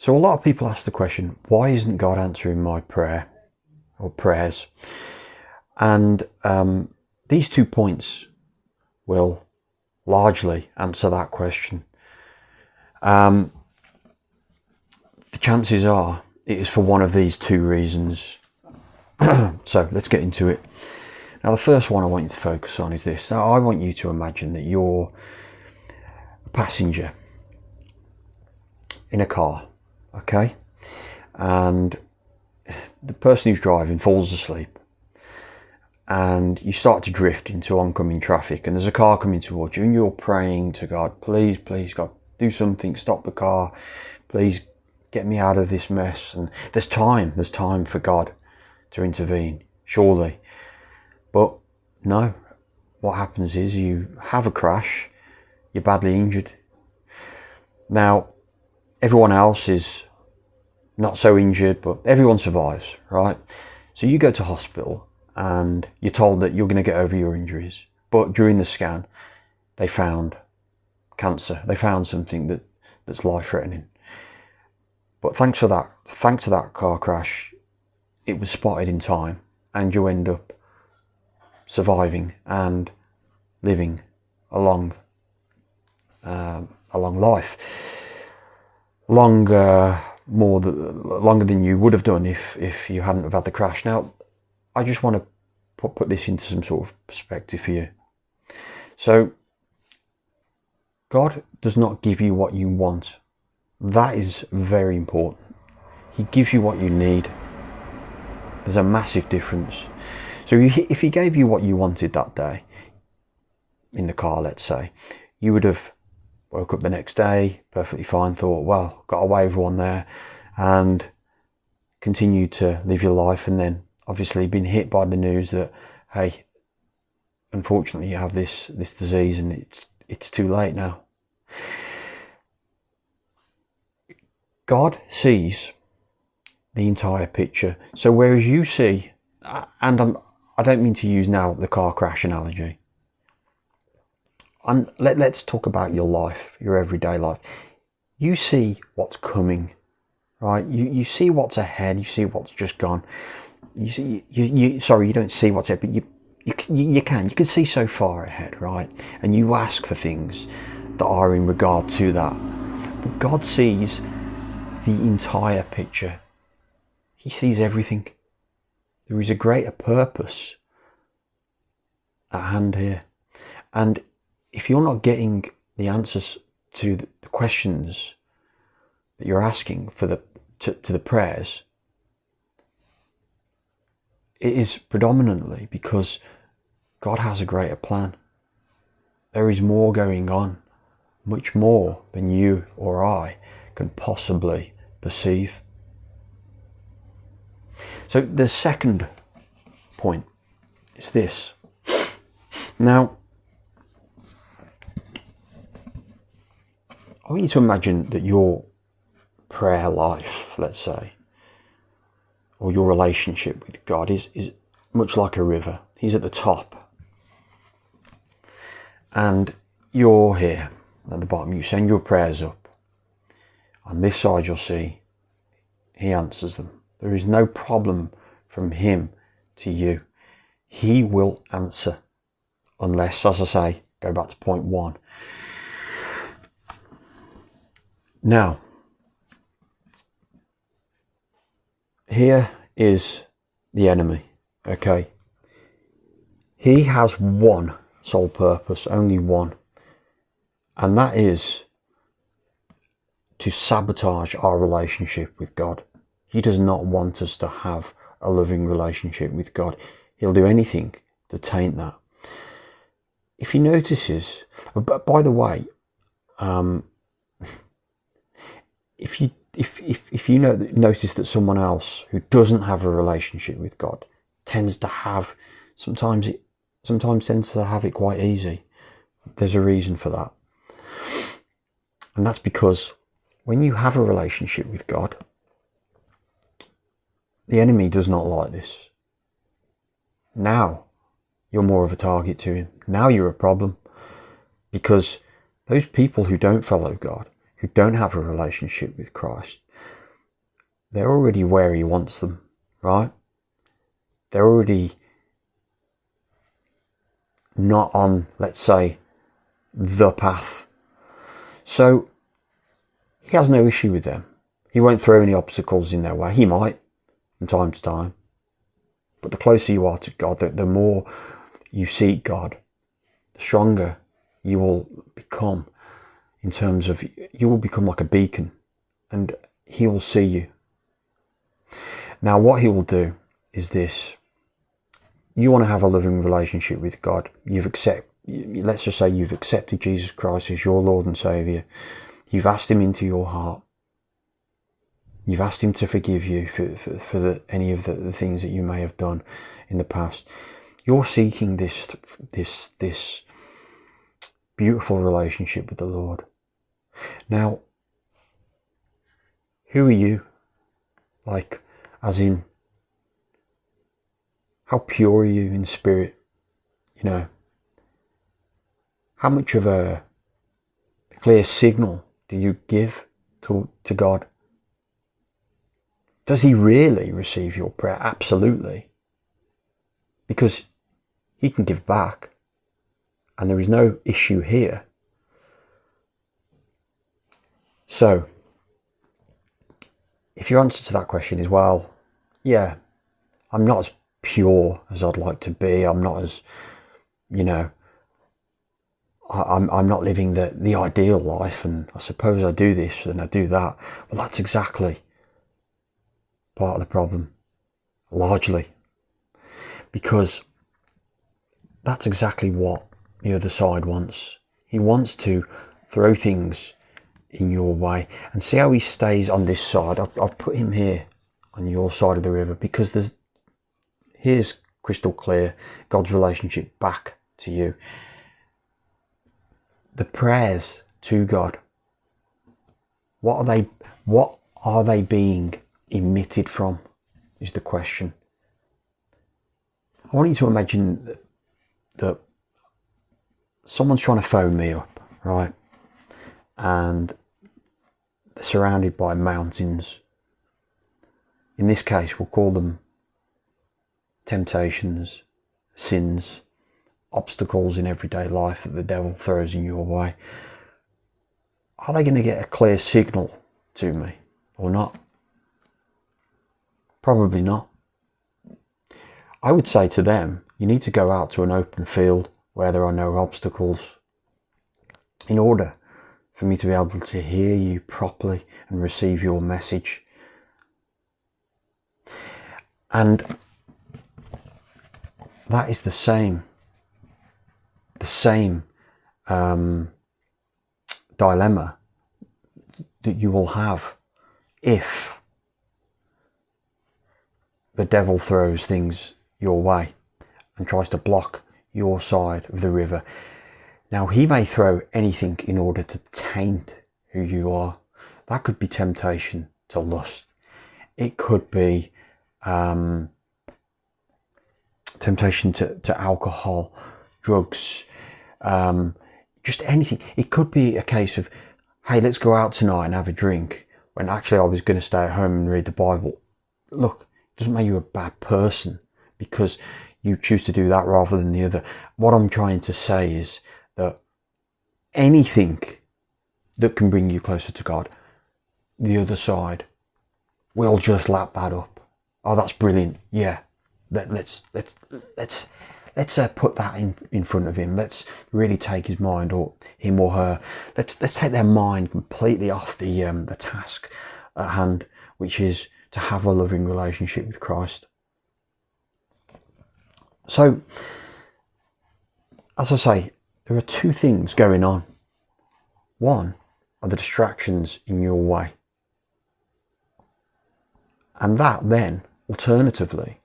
So a lot of people ask the question, why isn't God answering my prayer or prayers? And these 2 points will largely answer that question. The chances are it is for one of these 2 reasons. So let's get into it. Now, the first one I want you to focus on is this. Now, I want you to imagine that you're a passenger in a car, okay? And the person who's driving falls asleep, and you start to drift into oncoming traffic, and there's a car coming towards you, and you're praying to God, please, please, God, do something, stop the car, please get me out of this mess. And there's time for God to intervene, surely. But no, what happens is you have a crash, you're badly injured. Now, everyone else is not so injured, but everyone survives, right? So you go to hospital and you're told that you're going to get over your injuries. But during the scan, they found cancer. They found something that's life-threatening. But thanks to that car crash, it was spotted in time, and you end up surviving and living a long life, longer than you would have done if you hadn't have had the crash. Now, I just want to put this into some sort of perspective for you. So, God does not give you what you want. That is very important. He gives you what you need. There's a massive difference. So if he gave you what you wanted that day, in the car, let's say, you would have woke up the next day, perfectly fine, thought, well, got away with one there, and continued to live your life, and then obviously been hit by the news that, hey, unfortunately you have this disease and it's too late now. God sees the entire picture. So whereas you see, and I don't mean to use now the car crash analogy, let's talk about your life, your everyday life. You see what's coming, right? You see what's ahead. You see what's just gone. You see, you don't see what's ahead, but you can see so far ahead, right? And you ask for things that are in regard to that. But God sees the entire picture. He sees everything. There is a greater purpose at hand here. And if you're not getting the answers to the questions that you're asking for to the prayers, it is predominantly because God has a greater plan. There is more going on, much more than you or I can possibly perceive. So the second point is this. Now, I want you to imagine that your prayer life, let's say, or your relationship with God is much like a river. He's at the top. And you're here at the bottom. You send your prayers up. On this side, you'll see he answers them. There is no problem from him to you. He will answer. Unless, as I say, go back to point 1. Now, here is the enemy, okay? He has one sole purpose, only one. And that is to sabotage our relationship with God. He does not want us to have a loving relationship with God. He'll do anything to taint that. If he notices, but by the way, if you notice that someone else who doesn't have a relationship with God tends to have, sometimes tends to have it quite easy, there's a reason for that. And that's because when you have a relationship with God, the enemy does not like this. Now you're more of a target to him. Now you're a problem. Because those people who don't follow God, who don't have a relationship with Christ, they're already where he wants them, right? They're already not on, let's say, the path. So he has no issue with them. He won't throw any obstacles in their way. He might from time to time. But the closer you are to God, the more you seek God, the stronger you will become, in terms of you will become like a beacon, and he will see you. Now what he will do is this. You want to have a loving relationship with God. Let's just say you've accepted Jesus Christ as your Lord and Saviour. You've asked him into your heart. You've asked him to forgive you for any of the things that you may have done in the past. You're seeking this beautiful relationship with the Lord. Now, who are you? Like, as in, how pure are you in spirit? You know, how much of a clear signal do you give to God? Does he really receive your prayer? Absolutely. Because he can give back. And there is no issue here. So, if your answer to that question is, well, yeah, I'm not as pure as I'd like to be. I'm not as, you know, I'm not living the ideal life, and I suppose I do this and I do that. Well, that's exactly part of the problem, largely, because that's exactly what the other side wants. He wants to throw things in your way, and see how he stays on this side. I've put him here on your side of the river, because here's crystal clear God's relationship back to you. The prayers to God, what are they being emitted from, is the question. I want you to imagine that someone's trying to phone me up, right? And they're surrounded by mountains. In this case, we'll call them temptations, sins, obstacles in everyday life that the devil throws in your way. Are they going to get a clear signal to me or not? Probably not. I would say to them, you need to go out to an open field where there are no obstacles in order for me to be able to hear you properly and receive your message. And that is the same dilemma that you will have if the devil throws things your way and tries to block your side of the river. Now, he may throw anything in order to taint who you are. That could be temptation to lust. It could be temptation to alcohol, drugs, just anything. It could be a case of, hey, let's go out tonight and have a drink, when actually I was going to stay at home and read the Bible. Look, it doesn't make you a bad person because you choose to do that rather than the other. What I'm trying to say is that anything that can bring you closer to God, the other side will just lap that up. Oh, that's brilliant. Yeah, let's put that in front of him. Let's really take his mind, or him or her. Let's take their mind completely off the task at hand, which is to have a loving relationship with Christ. So, as I say, there are two things going on. One are the distractions in your way. And that then, alternatively,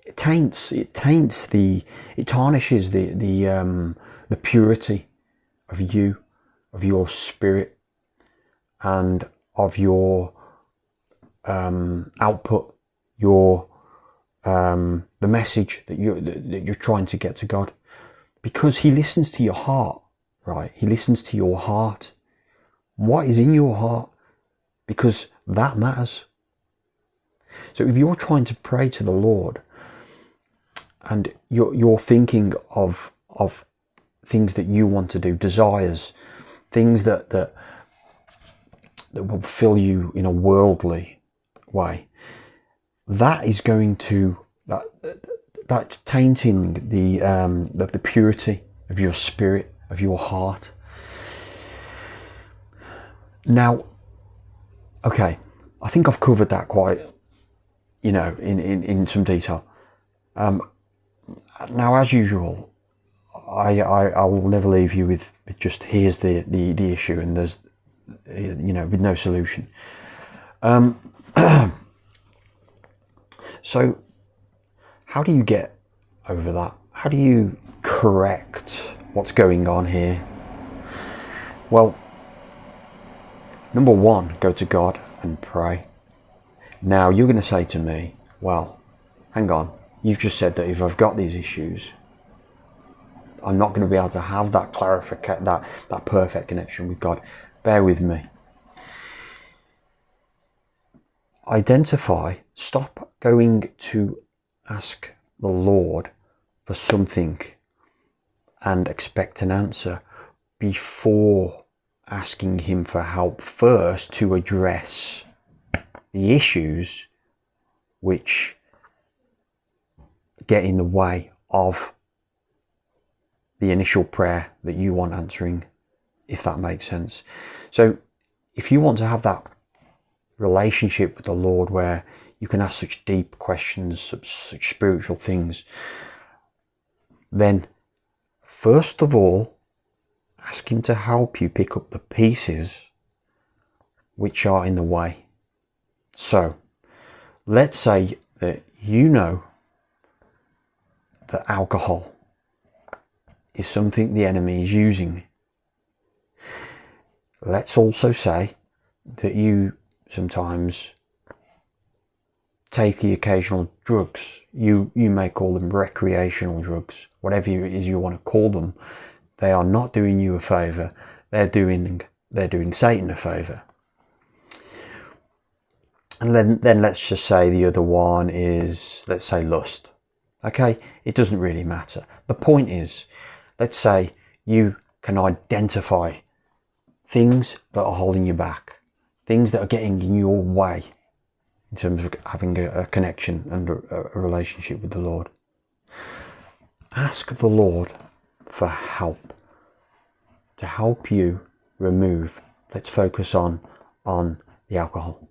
it tarnishes the purity of you, of your spirit, and of your output, your the message that you're trying to get to God, because he listens to your heart, right? He listens to your heart. What is in your heart? Because that matters. So if you're trying to pray to the Lord and you're thinking of things that you want to do, desires, things that will fill you in a worldly way, that is going to that's tainting the purity of your spirit, of your heart. Now, okay, I think I've covered that quite, in some detail. Now, as usual, I will never leave you with just here's the issue and there's, with no solution. So how do you get over that? How do you correct what's going on here? Well, number one, go to God and pray. Now you're going to say to me, well, hang on, you've just said that if I've got these issues, I'm not going to be able to have that that perfect connection with God. Bear with me. Identify, stop going to ask the Lord for something and expect an answer before asking him for help first to address the issues which get in the way of the initial prayer that you want answering, if that makes sense. So if you want to have that relationship with the Lord where you can ask such deep questions, such spiritual things, then first of all, ask him to help you pick up the pieces which are in the way. So let's say that you know that alcohol is something the enemy is using. Let's also say that you sometimes take the occasional drugs. You may call them recreational drugs, whatever it is you want to call them. They are not doing you a favour. They're doing Satan a favour. And then let's just say the other one is, let's say, lust. Okay, it doesn't really matter. The point is, let's say you can identify things that are holding you back, things that are getting in your way in terms of having a connection and a relationship with the Lord. Ask the Lord for help, to help you remove. Let's focus on the alcohol.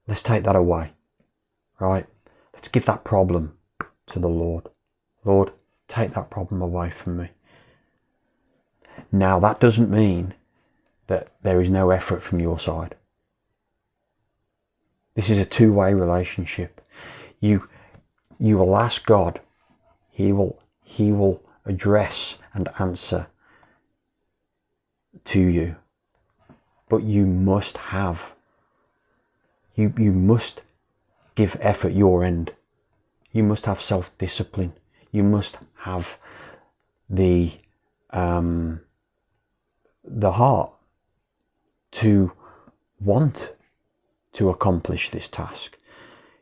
Let's take that away, right? Let's give that problem to the Lord. Lord, take that problem away from me. Now, that doesn't mean that there is no effort from your side. This is a two-way relationship. You will ask God. He will address and answer to you. But you must have. You must give effort your end. You must have self-discipline. You must have the heart to want to accomplish this task.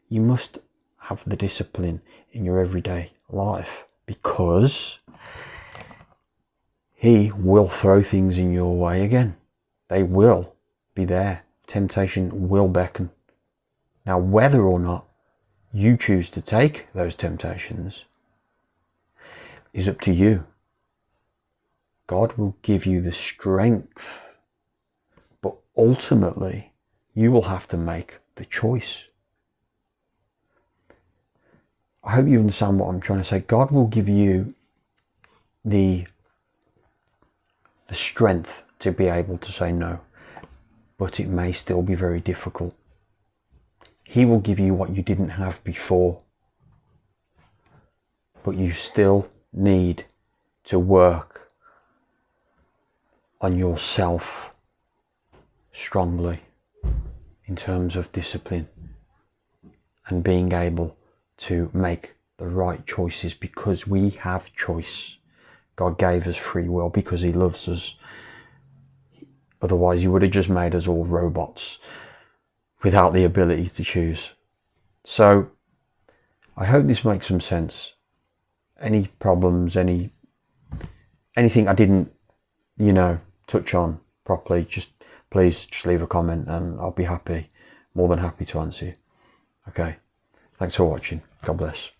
You must have the discipline in your everyday life, because he will throw things in your way again. They will be there. Temptation will beckon. Now, whether or not you choose to take those temptations is up to you. God will give you the strength, but ultimately you will have to make the choice. I hope you understand what I'm trying to say. God will give you the strength to be able to say no, but it may still be very difficult. He will give you what you didn't have before, but you still need to work on yourself strongly in terms of discipline and being able to make the right choices, because we have choice. God gave us free will because he loves us. Otherwise, he would have just made us all robots without the ability to choose. So, I hope this makes some sense. Any problems, anything I didn't, touch on properly, please leave a comment and I'll be more than happy to answer you. Okay, thanks for watching. God bless.